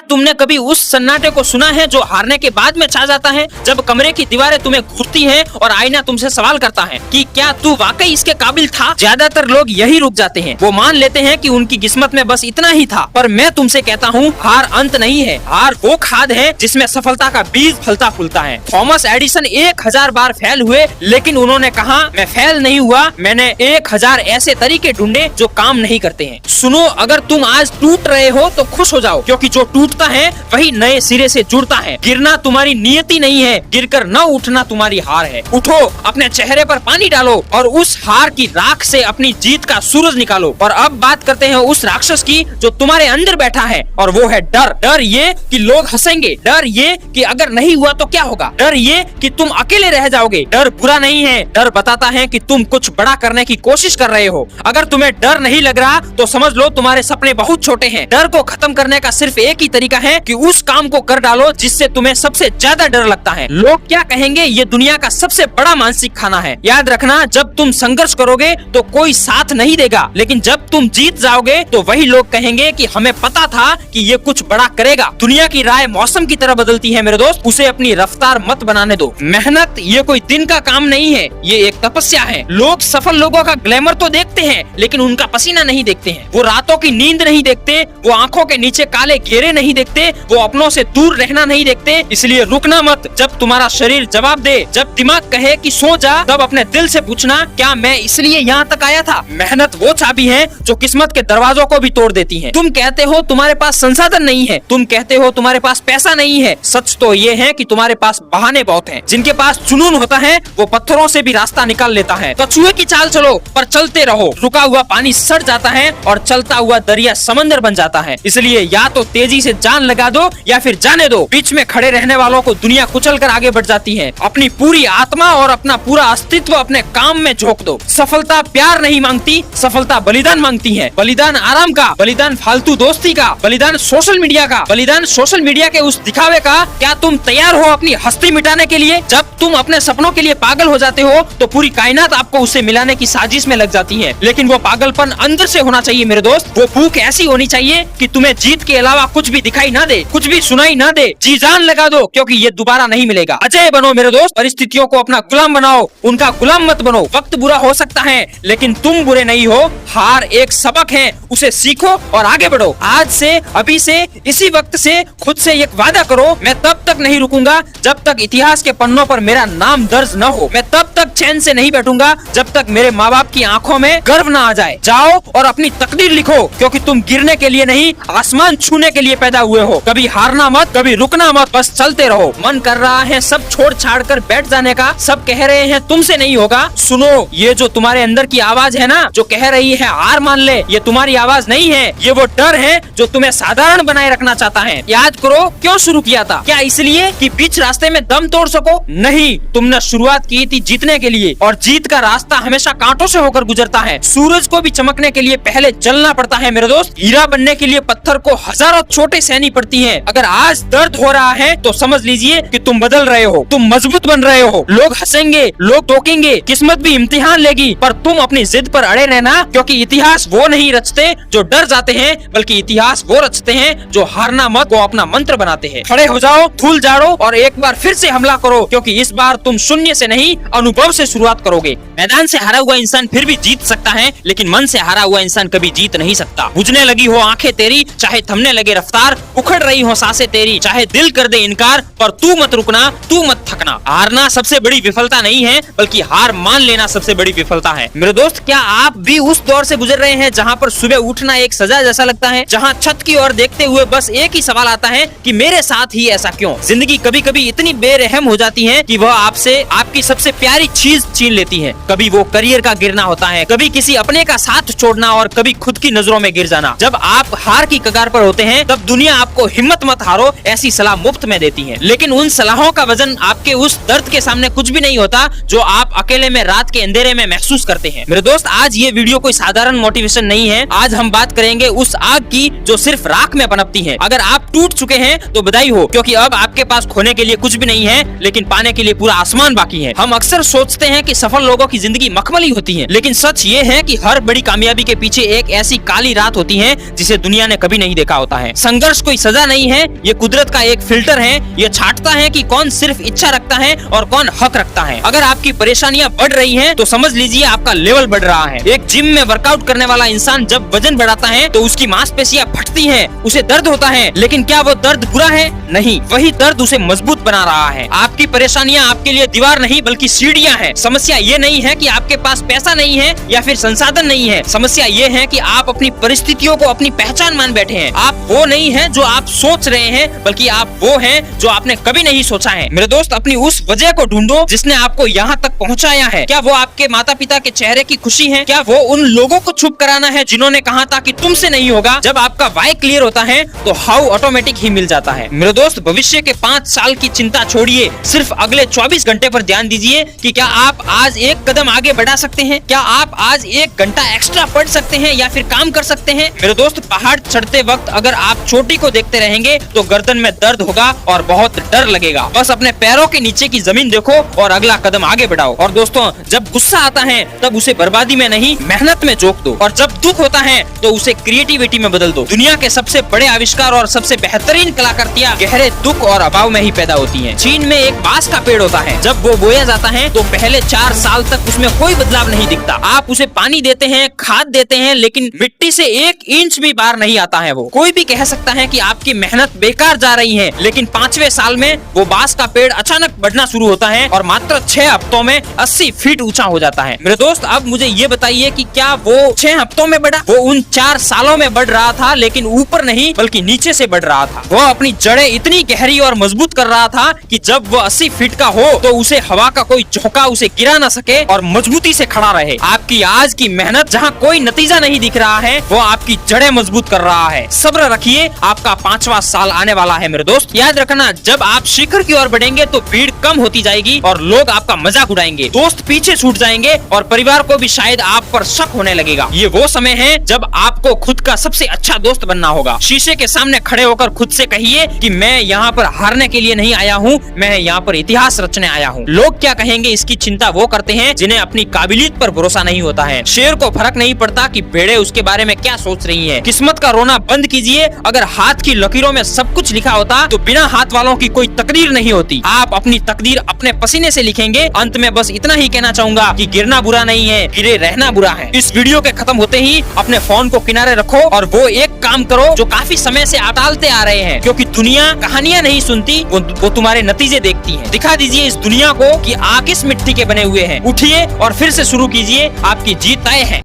तुमने कभी उस सन्नाटे को सुना है जो हारने के बाद में छा जाता है, जब कमरे की दीवारें तुम्हें घूरती हैं और आईना तुमसे सवाल करता है कि क्या तू वाकई इसके काबिल था? ज्यादातर लोग यही रुक जाते हैं। वो मान लेते हैं कि उनकी किस्मत में बस इतना ही था। पर मैं तुमसे कहता हूँ, हार अंत नहीं है, हार वो खाद है जिसमें सफलता का बीज फलता फूलता है। थॉमस एडिसन 1000 बार फेल हुए, लेकिन उन्होंने कहा मैं फेल नहीं हुआ, मैंने 1000 ऐसे तरीके ढूंढे जो काम नहीं करते हैं। सुनो, अगर तुम आज टूट रहे हो तो खुश हो जाओ, क्योंकि जो टूटता है वही नए सिरे से जुड़ता है। गिरना तुम्हारी नियति नहीं है, गिरकर न उठना तुम्हारी हार है। उठो, अपने चेहरे पर पानी डालो और उस हार की राख से अपनी जीत का सूरज निकालो। और अब बात करते हैं उस राक्षस की जो तुम्हारे अंदर बैठा है, और वो है डर। डर ये कि लोग हंसेंगे, डर ये कि अगर नहीं हुआ तो क्या होगा, डर ये कि तुम अकेले रह जाओगे। डर बुरा नहीं है, डर बताता है कि तुम कुछ बड़ा करने की कोशिश कर रहे हो। अगर तुम्हें डर नहीं लग रहा तो समझ लो तुम्हारे सपने बहुत छोटे हैं। डर को खत्म करने का सिर्फ एक ही तरीका है कि उस काम को कर डालो जिससे तुम्हें सबसे ज्यादा डर लगता है। लोग क्या कहेंगे, ये दुनिया का सबसे बड़ा मानसिक खाना है। याद रखना, जब तुम संघर्ष करोगे तो कोई साथ नहीं देगा, लेकिन जब तुम जीत जाओगे तो वही लोग कहेंगे कि हमें पता था कि ये कुछ बड़ा करेगा। दुनिया की राय मौसम की तरह बदलती है मेरे दोस्त, उसे अपनी रफ्तार मत बनाने दो। मेहनत ये कोई दिन का काम नहीं है, ये एक तपस्या है। लोग सफल लोगों का ग्लैमर तो देखते हैं, लेकिन उनका पसीना नहीं देखते हैं। वो रातों की नींद नहीं देखते, वो आंखों के नीचे काले घेरे नहीं देखते, वो अपनों से दूर रहना नहीं देखते। इसलिए रुकना मत। जब तुम्हारा शरीर जवाब दे, जब दिमाग कहे कि सो जा, तब अपने दिल से पूछना, क्या मैं इसलिए यहाँ तक आया था? मेहनत वो चाबी है जो किस्मत के दरवाजों को भी तोड़ देती है। तुम कहते हो तुम्हारे पास संसाधन नहीं है, तुम कहते हो तुम्हारे पास पैसा नहीं है। सच तो ये है कि तुम्हारे पास बहाने बहुत हैं। जिनके पास जुनून होता है वो पत्थरों से भी रास्ता निकाल लेता है। कछुए की चाल चलो, पर चलते रहो। रुका हुआ पानी सड़ जाता है और चलता हुआ दरिया समंदर बन जाता है। इसलिए या तो तेजी से जान लगा दो या फिर जाने दो। बीच में खड़े रहने वालों को दुनिया कुचल कर आगे बढ़ जाती है। अपनी पूरी आत्मा और अपना पूरा अस्तित्व अपने काम में झोंक दो। सफलता प्यार नहीं मांगती, सफलता बलिदान मांगती है। बलिदान आराम का, बलिदान फालतू दोस्ती का, बलिदान सोशल मीडिया का, बलिदान सोशल मीडिया के उस दिखावे का। क्या तुम तैयार हो अपनी हस्ती मिटाने के लिए? जब तुम अपने सपनों के लिए पागल हो जाते हो तो पूरी कायनात आपको उससे मिलाने की साजिश में लग जाती है। लेकिन वो पागलपन अंदर से होना चाहिए मेरे दोस्त। वो भूख ऐसी होनी चाहिए कि तुम्हें जीत के अलावा कुछ भी दिखाई ना दे, कुछ भी सुनाई ना दे। जी जान लगा दो, क्योंकि ये दोबारा नहीं मिलेगा। अजय बनो मेरे दोस्त, परिस्थितियों को अपना गुलाम बनाओ, उनका गुलाम मत बनो। वक्त बुरा हो सकता है, लेकिन तुम बुरे नहीं हो। हार एक सबक है, उसे सीखो और आगे बढ़ो। आज से, अभी से, इसी वक्त से खुद से एक वादा करो, मैं तब तक नहीं रुकूंगा जब तक इतिहास के पन्नों पर मेरा नाम दर्ज न हो। मैं तब तक चैन से नहीं बैठूंगा जब तक मेरे माँ बाप की आंखों में गर्व न आ जाए। जाओ और अपनी तकदीर लिखो, क्योंकि तुम गिरने के लिए नहीं, आसमान छूने के लिए पैदा हुए हो। कभी हारना मत, कभी रुकना मत, बस चलते रहो। मन कर रहा है सब छोड़ छाड़ कर बैठ जाने का, सब कह रहे हैं तुमसे नहीं होगा। सुनो, ये जो तुम्हारे अंदर की आवाज है ना, जो कह रही है हार मान ले, ये तुम्हारी आवाज नहीं है, ये वो डर है जो तुम्हें साधारण बनाए रखना चाहता है। याद करो, क्यों शुरू किया था? क्या इसलिए कि बीच रास्ते में दम तोड़ सको? नहीं, तुमने शुरुआत की थी जीतने के लिए, और जीत का रास्ता हमेशा कांटों से होकर गुजरता है। सूरज को भी चमकने के लिए पहले जलना पड़ता है मेरे दोस्त। हीरा बनने के लिए पत्थर को हजारों छोटे सहनी पड़ती है। अगर आज दर्द हो रहा है तो समझ लीजिए कि तुम बदल रहे हो, तुम मजबूत बन रहे हो। लोग हंसेंगे, लोग टोकेंगे, किस्मत भी इम्तिहान लेगी, पर तुम अपनी जिद पर अड़े रहना, क्योंकि इतिहास वो नहीं रचते जो डर जाते हैं, बल्कि इतिहास वो रचते हैं जो हारना मत को अपना मंत्र बनाते हैं। खड़े हो जाओ, धूल झाड़ो और एक बार फिर से हमला करो, क्योंकि इस बार तुम शून्य से नहीं, अनुभव से शुरुआत करोगे। मैदान से हारा हुआ इंसान फिर भी जीत सकता है, लेकिन मन से हारा हुआ इंसान कभी जीत नहीं सकता। बुझने लगी हो आंखें तेरी, चाहे थमने लगे रफ्तार, उखड़ रही हो सांसें तेरी, चाहे दिल कर दे इनकार, पर तू मत रुकना, तू मत थकना। हारना सबसे बड़ी विफलता नहीं है, बल्कि हार मान लेना सबसे बड़ी विफलता है। मेरे दोस्त, क्या आप भी उस दौर से गुजर रहे हैं जहाँ पर सुबह उठना एक सजा जैसा लगता है, जहाँ छत की ओर देखते हुए बस एक ही सवाल आता है कि मेरे साथ ही ऐसा क्यों? जिंदगी कभी कभी इतनी बेरहम हो जाती है कि वह आपसे आपकी सबसे प्यारी चीज छीन लेती है। कभी वो करियर का गिरना होता है, कभी किसी अपने का साथ छोड़ना, और कभी खुद की नजरों में गिर जाना। जब आप हार की कगार पर होते हैं, तब दुनिया आपको हिम्मत मत हारो ऐसी सलाह मुफ्त में देती है, लेकिन उन सलाहों का वजन आपके उस दर्द के सामने कुछ भी नहीं होता जो आप अकेले में रात के अंधेरे में महसूस करते हैं। मेरे दोस्त, आज ये वीडियो कोई साधारण मोटिवेशन नहीं है। आज हम बात करेंगे उस आग की जो सिर्फ राख में पनपती है। अगर आप टूट चुके हैं तो बधाई हो, क्योंकि अब आपके पास खोने के लिए कुछ भी नहीं है, लेकिन पाने के लिए पूरा आसमान बाकी है। हम अक्सर सोचते हैं कि सफल लोगों की जिंदगी मखमली होती है, लेकिन सच ये है कि हर बड़ी कामयाबी के पीछे एक ऐसी काली रात होती है जिसे दुनिया ने कभी नहीं देखा होता है। संघर्ष कोई सजा नहीं है, ये कुदरत का एक फिल्टर है। ये छांटता है कि कौन सिर्फ इच्छा रखता है और कौन हक रखता है। अगर आपकी परेशानियां बढ़ रही हैं, तो समझ लीजिए आपका लेवल बढ़ रहा है। एक जिम में वर्कआउट करने वाला इंसान जब वजन बढ़ाता है तो उसकी मांसपेशियां फटती हैं, उसे दर्द होता है, लेकिन क्या वो दर्द बुरा है? नहीं, वही दर्द उसे मजबूत बना रहा है। आपकी परेशानियां आपके लिए दीवार नहीं बल्कि सीढ़ियां हैं। समस्या ये नहीं है कि आपके पास पैसा नहीं है या फिर संसाधन नहीं है। समस्या ये है कि आप अपनी परिस्थितियों को अपनी पहचान मान बैठे हैं। आप वो नहीं है जो आप सोच रहे हैं, बल्कि आप वो हैं जो आपने कभी नहीं सोचा है। मेरे दोस्त, अपनी उस वजह को ढूंढो जिसने आपको यहाँ तक पहुँचाया है। क्या वो आपके माता पिता के चेहरे की खुशी है? क्या वो उन लोगों को चुप कराना है जिन्होंने कहा था कि तुमसे नहीं होगा? जब आपका वाई क्लियर होता है तो हाउ ऑटोमेटिक ही मिल जाता है। मेरे दोस्त, भविष्य के 5 साल की चिंता छोड़िए, सिर्फ अगले 24 घंटे पर ध्यान दीजिए कि क्या आप आज एक कदम आगे बढ़ा सकते हैं? क्या आप आज 1 घंटा एक्स्ट्रा पढ़ सकते हैं या फिर काम कर सकते हैं? मेरे दोस्त, पहाड़ चढ़ते वक्त अगर आप चोटी को देखते रहेंगे तो गर्दन में दर्द होगा और बहुत डर लगेगा। बस अपने पैरों के नीचे की जमीन देखो और अगला कदम आगे बढ़ाओ। और दोस्तों, जब गुस्सा आता है तब उसे बर्बादी में नहीं, मेहनत में झोंक दो। और जब दुख होता है तो उसे क्रिएटिविटी में बदल दो। दुनिया के सबसे बड़े आविष्कार और सबसे बेहतरीन कलाकृतियां गहरे दुख और अभाव में ही पैदा होती हैं। चीन में एक बांस का पेड़ होता है, जब वो बोया जाता है तो पहले 4 साल तक उसमें कोई बदलाव नहीं दिखता। आप उसे पानी देते हैं, खाद देते हैं, लेकिन मिट्टी से 1 इंच भी बाहर नहीं आता है। वो कोई भी कह सकता है कि आपकी मेहनत बेकार जा रही है, लेकिन 5वें साल में वो बांस का पेड़ अचानक बढ़ना शुरू होता है और मात्र 6 हफ्तों में 80 फीट ऊंचा हो जाता है। मेरे दोस्त, अब मुझे ये बताइए कि क्या वो 6 हफ्तों में बढ़ा? वो उन 4 सालों में बढ़ रहा था, लेकिन ऊपर नहीं बल्कि नीचे से बढ़ रहा था। वो अपनी जड़ें इतनी गहरी और मजबूत कर रहा था कि जब वो 80 फीट का हो तो उसे हवा का कोई झोंका उसे गिरा न सके और मजबूती से खड़ा रहे। आपकी आज की मेहनत जहाँ कोई नतीजा नहीं दिख रहा है, वो आपकी जड़ें मजबूत कर रहा है। सब्र रखिए, आपका 5वां साल आने वाला है। मेरे दोस्त, याद रखना, जब आप शिखर की ओर बढ़ेंगे तो भीड़ कम होती जाएगी और लोग आपका मजाक उड़ाएंगे, दोस्त पीछे छूट जाएंगे और परिवार को भी शायद आप पर शक होने लगेगा। ये वो समय है जब आपको खुद का सबसे अच्छा दोस्त बनना होगा। शीशे के सामने खड़े होकर खुद से कहिए कि मैं यहाँ पर हारने के लिए नहीं आया हूँ, मैं यहाँ पर इतिहास रचने आया हूँ। लोग क्या कहेंगे इसकी चिंता वो करते हैं जिन्हें अपनी काबिलियत पर भरोसा नहीं होता है। शेर को फर्क नहीं पड़ता कि भेड़ें उसके बारे में क्या सोच रही हैं। किस्मत का रोना बंद कीजिए। अगर हाथ की लकीरों में सब कुछ लिखा होता तो बिना हाथ वालों की कोई तकदीर नहीं होती। आप अपनी तकदीर अपने पसीने से लिखेंगे। अंत में बस इतना ही कहना चाहूंगा कि गिरना बुरा नहीं है, गिरे रहना बुरा है। इस वीडियो के खत्म होते ही अपने फोन को किनारे रखो और वो एक काम करो जो काफी समय से आप टालते आ रहे हैं, क्योंकि दुनिया कहानियां नहीं सुनती, वो तुम्हारे नतीजे देखती है। दिखा दीजिए इस दुनिया को कि आप किस मिट्टी के बने हुए हैं। उठिए और फिर से शुरू कीजिए, आपकी जीत तय है।